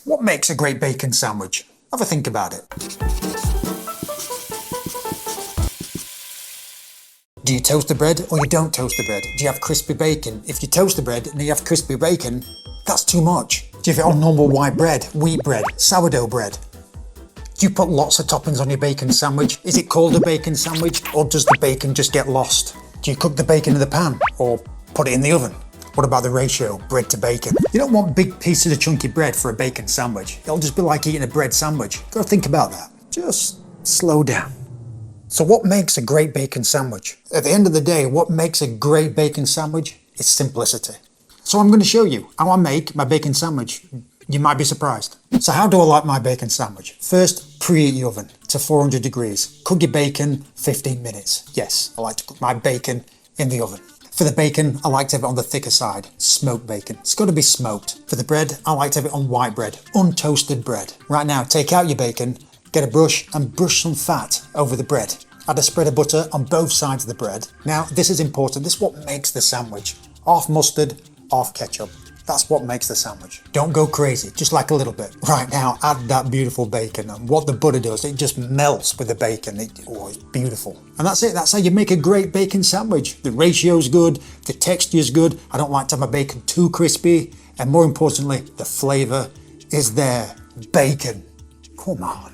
What makes a great bacon sandwich? Have a think about it. Do you toast the bread or you don't toast the bread? Do you have crispy bacon? If you toast the bread and you have crispy bacon, that's too much. Do you have it on normal white bread, wheat bread, sourdough bread? Do you put lots of toppings on your bacon sandwich? Is it called a bacon sandwich, or does the bacon just get lost? Do you cook the bacon in the pan or put it in the oven? What about the ratio, bread to bacon? You don't want big pieces of chunky bread for a bacon sandwich. It'll just be like eating a bread sandwich. Go think about that. Just slow down. So what makes a great bacon sandwich? At the end of the day, what makes a great bacon sandwich is simplicity. So I'm going to show you how I make my bacon sandwich. You might be surprised. So how do I like my bacon sandwich? First, preheat your oven to 400 degrees. Cook your bacon 15 minutes. Yes, I like to cook my bacon in the oven. For the bacon, I like to have it on the thicker side, smoked bacon. It's got to be smoked. For the bread, I like to have it on white bread, untoasted bread. Right now, take out your bacon, get a brush and brush some fat over the bread. Add a spread of butter on both sides of the bread. Now, this is important. This is what makes the sandwich. Half mustard, half ketchup. That's what makes the sandwich. Don't go crazy, just like a little bit. Right now, add that beautiful bacon, and what the butter does, it just melts with the bacon. It's beautiful. And that's it. That's how you make a great bacon sandwich. The ratio's good, the texture's good. I don't like to have my bacon too crispy, and more importantly, the flavor is there. Bacon. Come on.